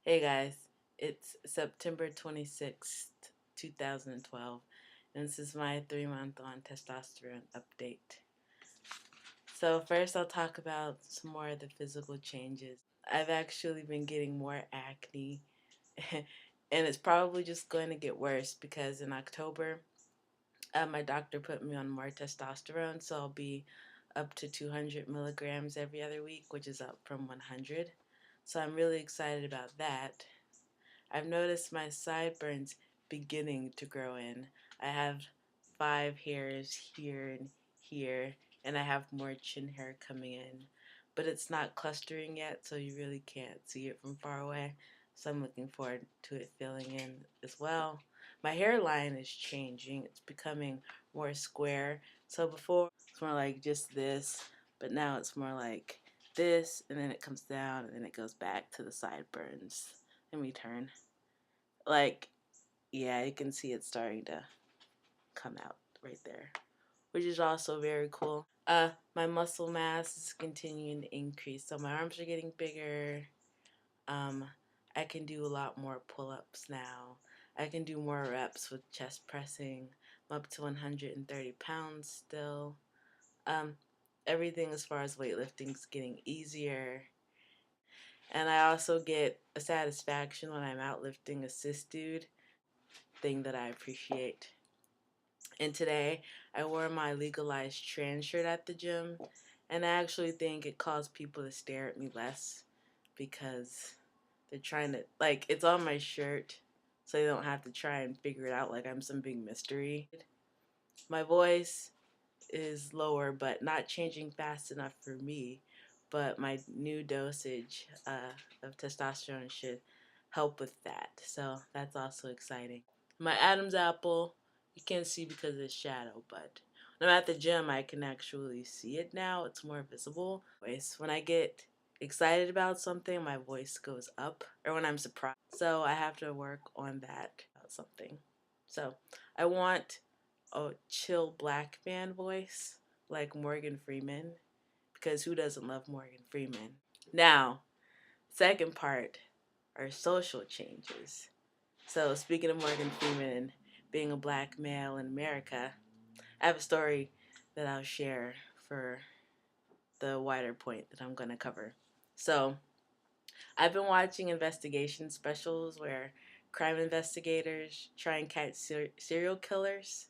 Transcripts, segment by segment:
Hey guys, it's September 26th, 2012, and this is my 3 month on testosterone update. So, first, I'll talk about some more of the physical changes. I've actually been getting more acne, and it's probably just going to get worse because in October, my doctor put me on more testosterone, so I'll be up to 200 milligrams every other week, which is up from 100. So, I'm really excited about that. I've noticed my sideburns beginning to grow in. I have 5 hairs here and here, and I have more chin hair coming in. But it's not clustering yet, so you really can't see it from far away. So I'm looking forward to it filling in as well. My hairline is changing. It's becoming more square. So before it's more like just this, but now it's more like this, and then it comes down, and then it goes back to the sideburns. Let me turn. Like, yeah, you can see it starting to come out right there, which is also very cool. My muscle mass is continuing to increase, so my arms are getting bigger. Um, I can do a lot more pull-ups now. I can do more reps with chest pressing. I'm up to 130 pounds still. Um, Everything as far as weightlifting is getting easier. And I also get a satisfaction when I'm out lifting a cis dude, thing that I appreciate. And today I wore my legalized trans shirt at the gym, and I actually think it caused people to stare at me less because they're trying to, like, it's on my shirt, so they don't have to try and figure it out like I'm some big mystery. My voice is lower, but not changing fast enough for me. But my new dosage of testosterone should help with that. So that's also exciting. My Adam's apple, you can't see because of the shadow, but when I'm at the gym, I can actually see it now. It's more visible. When I get excited about something, my voice goes up, or when I'm surprised. So I have to work on that about something. So I want a chill black man voice like Morgan Freeman, because who doesn't love Morgan Freeman? Now, second part are social changes. So, speaking of Morgan Freeman and being a black male in America, I have a story that I'll share for the wider point that I'm going to cover. So, I've been watching investigation specials where crime investigators try and catch serial killers,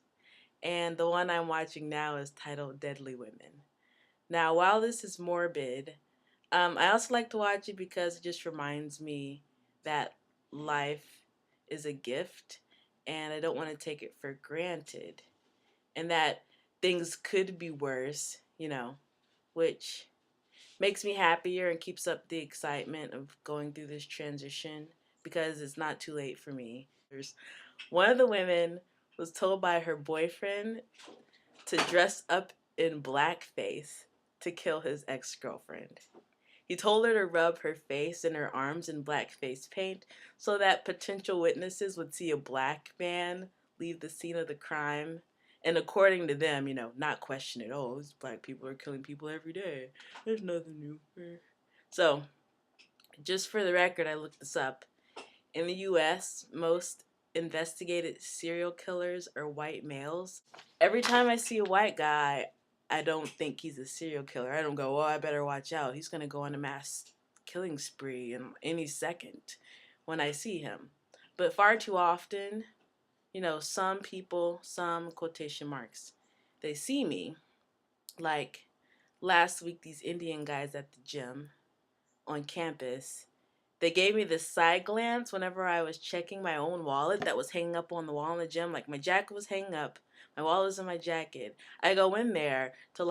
and the one I'm watching now is titled Deadly Women. Now, while this is morbid, I also like to watch it because it just reminds me that life is a gift and I don't want to take it for granted. And that things could be worse, which makes me happier and keeps up the excitement of going through this transition because it's not too late for me. One of the women was told by her boyfriend to dress up in blackface to kill his ex-girlfriend. He told her to rub her face and her arms in black face paint so that potential witnesses would see a black man leave the scene of the crime. And according to them, not question it. Oh, these black people are killing people every day. There's nothing new. So, just for the record, I looked this up. In the US, most investigated serial killers are white males. Every time I see a white guy, I don't think he's a serial killer. I don't go, oh, I better watch out. He's going to go on a mass killing spree in any second when I see him. But far too often, some people, some quotation marks, they see me. Like last week, these Indian guys at the gym on campus, they gave me this side glance whenever I was checking my own wallet that was hanging up on the wall in the gym. Like my jacket was hanging up, my wallet was in my jacket. I go in there to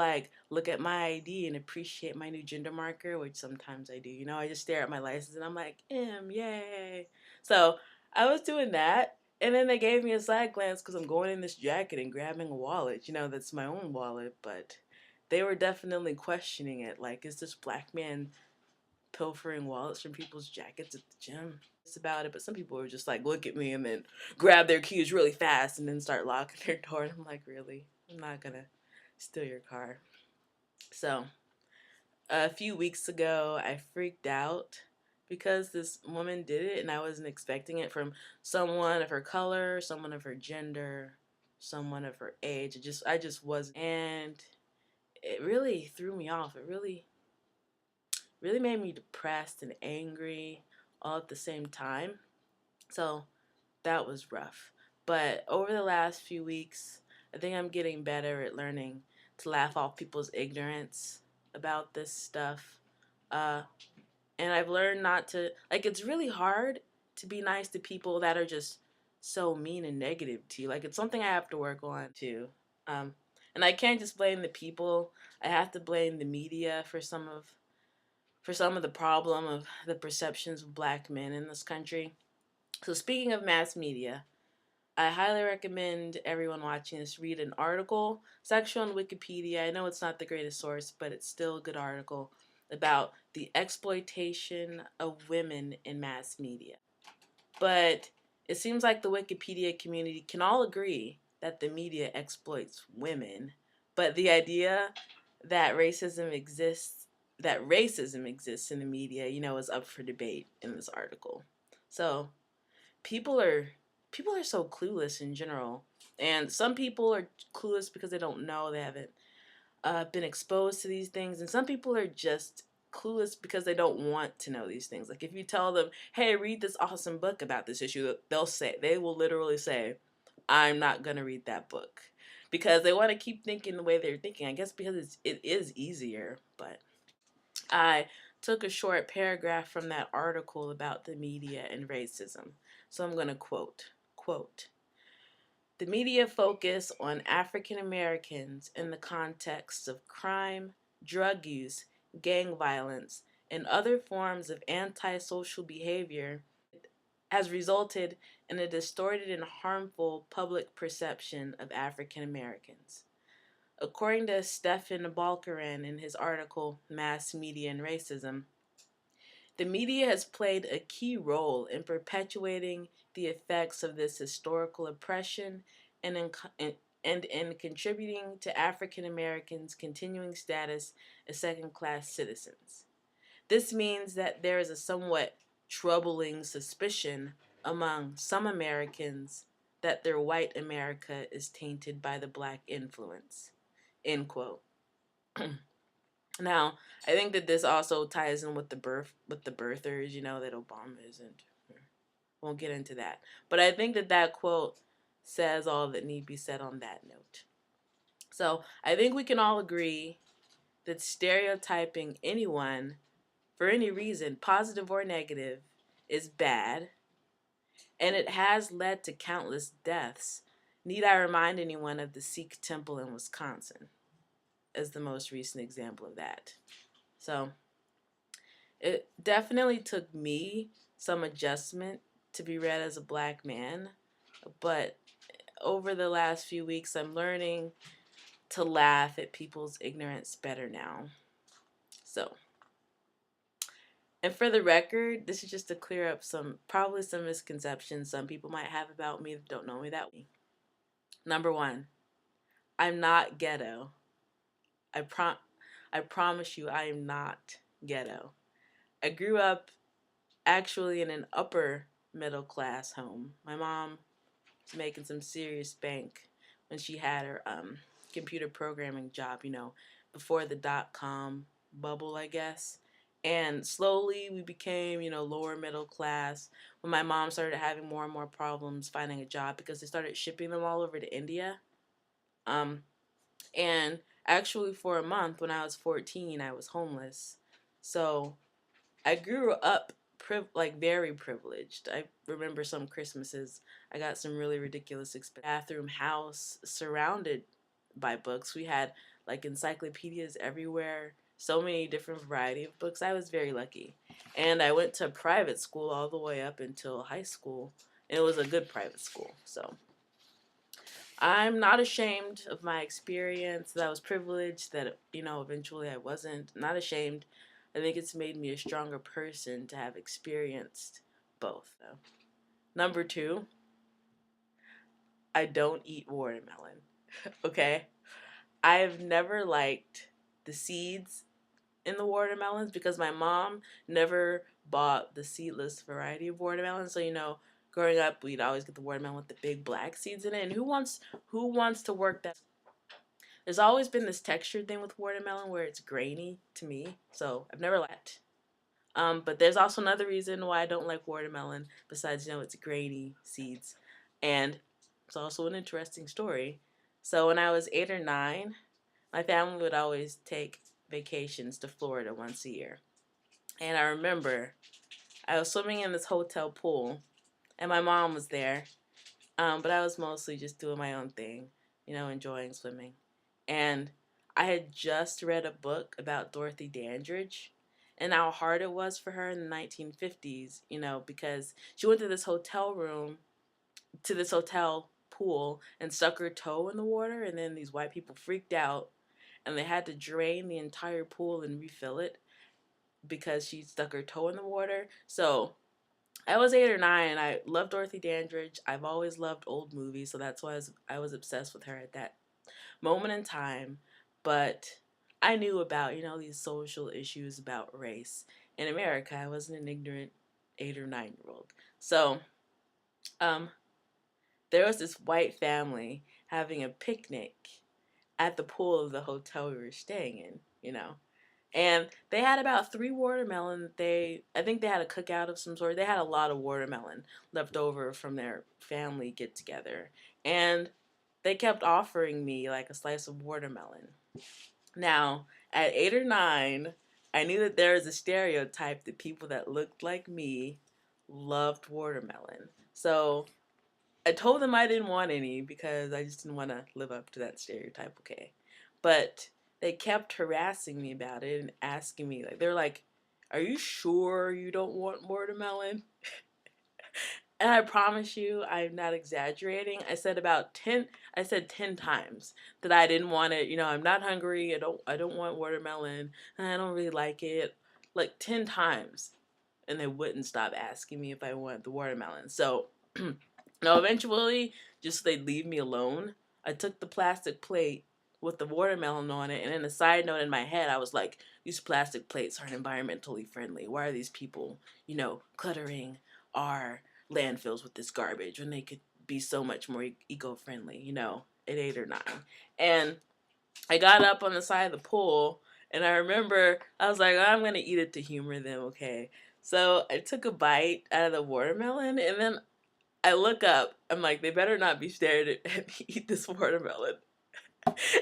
look at my ID and appreciate my new gender marker, which sometimes I do. I just stare at my license and I'm like, yay. So I was doing that. And then they gave me a side glance because I'm going in this jacket and grabbing a wallet. That's my own wallet, but they were definitely questioning it. Like, is this black man pilfering wallets from people's jackets at the gym? It's about it, but some people were just like, look at me and then grab their keys really fast and then start locking their door. And I'm like, really? I'm not gonna steal your car. So, a few weeks ago, I freaked out because this woman did it and I wasn't expecting it from someone of her color, someone of her gender, someone of her age. I just wasn't, and it really threw me off. It really made me depressed and angry all at the same time. So that was rough. But over the last few weeks, I think I'm getting better at learning to laugh off people's ignorance about this stuff. Uh, and I've learned not to, like, it's really hard to be nice to people that are just so mean and negative to you. Like, it's something I have to work on too. Um, and I can't just blame the people. I have to blame the media for some of the problem of the perceptions of black men in this country. So speaking of mass media, I highly recommend everyone watching this read an article. It's actually on Wikipedia. I know it's not the greatest source, but it's still a good article about the exploitation of women in mass media. But it seems like the Wikipedia community can all agree that the media exploits women, but the idea that racism exists in the media, is up for debate in this article. So, people are people are so clueless in general, and some people are clueless because they don't know, they haven't been exposed to these things, and some people are just clueless because they don't want to know these things. Like if you tell them, "Hey, read this awesome book about this issue," they will literally say, "I'm not gonna read that book," because they want to keep thinking the way they're thinking. I guess because it is easier. But I took a short paragraph from that article about the media and racism. So I'm going to quote, "The media focus on African Americans in the context of crime, drug use, gang violence, and other forms of antisocial behavior has resulted in a distorted and harmful public perception of African Americans." According to Stephan Balkeran in his article Mass Media and Racism, the media has played a key role in perpetuating the effects of this historical oppression and in contributing to African Americans' continuing status as second-class citizens. This means that there is a somewhat troubling suspicion among some Americans that their white America is tainted by the black influence. End quote. Now, I think that this also ties in with the birthers, that Obama isn't. Won't get into that. But I think that quote says all that need be said on that note. So, I think we can all agree that stereotyping anyone for any reason, positive or negative, is bad, and it has led to countless deaths. Need I remind anyone of the Sikh temple in Wisconsin as the most recent example of that? So, it definitely took me some adjustment to be read as a black man, but over the last few weeks, I'm learning to laugh at people's ignorance better now. So, and for the record, this is just to clear up probably some misconceptions some people might have about me that don't know me that way. Number one, I'm not ghetto. I promise you, I am not ghetto. I grew up actually in an upper middle class home. My mom was making some serious bank when she had her computer programming job, before the .com bubble, I guess. And slowly we became, lower middle class when my mom started having more and more problems finding a job because they started shipping them all over to India. And actually for a month when I was 14, I was homeless. So I grew up very privileged. I remember some Christmases I got some really ridiculous bathroom house surrounded by books. We had like encyclopedias everywhere, so many different variety of books. I was very lucky. And I went to private school all the way up until high school, and it was a good private school. So I'm not ashamed of my experience, that I was privileged, that, eventually I wasn't. I'm not ashamed. I think it's made me a stronger person to have experienced both. Though. Number two, I don't eat watermelon. Okay? I have never liked the seeds in the watermelons because my mom never bought the seedless variety of watermelon. So, growing up, we'd always get the watermelon with the big black seeds in it. And who wants to work that? There's always been this texture thing with watermelon where it's grainy to me. So I've never liked. But there's also another reason why I don't like watermelon besides, it's grainy seeds. And it's also an interesting story. So when I was 8 or 9, my family would always take vacations to Florida once a year. And I remember I was swimming in this hotel pool, and my mom was there. But I was mostly just doing my own thing, enjoying swimming. And I had just read a book about Dorothy Dandridge and how hard it was for her in the 1950s, because she went to this hotel pool and stuck her toe in the water, and then these white people freaked out and they had to drain the entire pool and refill it because she stuck her toe in the water. So I was 8 or 9. I loved Dorothy Dandridge. I've always loved old movies, so that's why I was obsessed with her at that moment in time. But I knew about, these social issues about race in America. I wasn't an ignorant 8 or 9 year old. So, there was this white family having a picnic at the pool of the hotel we were staying in. And they had about 3 watermelon. I think they had a cookout of some sort. They had a lot of watermelon left over from their family get together. And they kept offering me like a slice of watermelon. Now, at 8 or 9, I knew that there was a stereotype that people that looked like me loved watermelon. So I told them I didn't want any because I just didn't want to live up to that stereotype, okay? But they kept harassing me about it and asking me, they were like, "Are you sure you don't want watermelon?" And I promise you, I'm not exaggerating. I said 10 times that I didn't want it. I'm not hungry. I don't want watermelon. I don't really like it. Like 10 times. And they wouldn't stop asking me if I wanted the watermelon. So, eventually, just so they'd leave me alone, I took the plastic plate with the watermelon on it, and then a side note in my head, I was like, these plastic plates aren't environmentally friendly. Why are these people, cluttering our landfills with this garbage when they could be so much more eco-friendly, at 8 or 9. And I got up on the side of the pool, and I remember I was like, I'm going to eat it to humor them, okay? So I took a bite out of the watermelon, and then I look up. I'm like, they better not be staring at me eat this watermelon.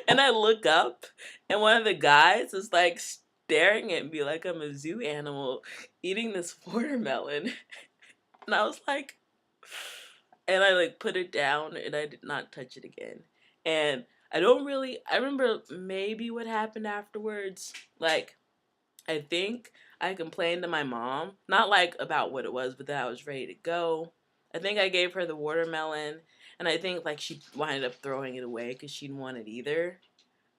And I look up, and one of the guys is like staring at me like I'm a zoo animal eating this watermelon. And I was like, and I like put it down and I did not touch it again. And I remember maybe what happened afterwards. Like, I think I complained to my mom, not like about what it was, but that I was ready to go. I think I gave her the watermelon, and I think like she wound up throwing it away because she didn't want it either.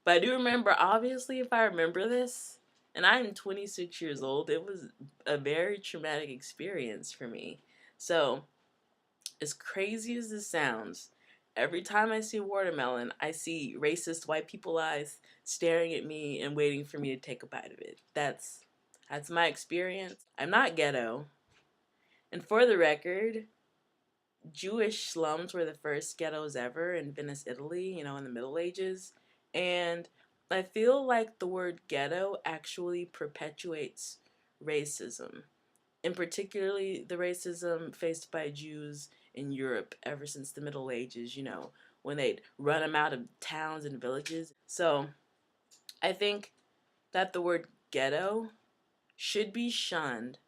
But I do remember, obviously, if I remember this, and I'm 26 years old, it was a very traumatic experience for me. So, as crazy as this sounds, every time I see watermelon, I see racist white people eyes staring at me and waiting for me to take a bite of it. That's my experience. I'm not ghetto. And for the record, Jewish slums were the first ghettos ever in Venice, Italy, in the Middle Ages. And I feel like the word ghetto actually perpetuates racism, and particularly the racism faced by Jews in Europe ever since the Middle Ages, when they'd run them out of towns and villages. So I think that the word ghetto should be shunned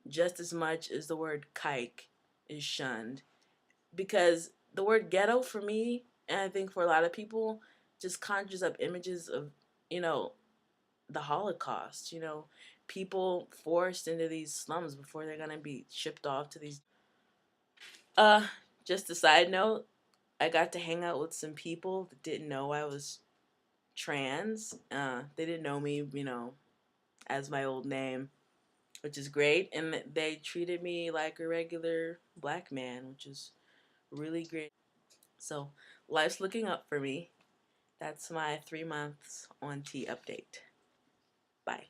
just as much as the word kike is shunned, because the word ghetto for me, and I think for a lot of people, just conjures up images of, you know, the Holocaust, people forced into these slums before they're gonna be shipped off to these. Uh, just a side note, I got to hang out with some people that didn't know I was trans. They didn't know me, as my old name, which is great, and they treated me like a regular black man, which is really great. So, life's looking up for me. That's my 3 months on T update. Bye.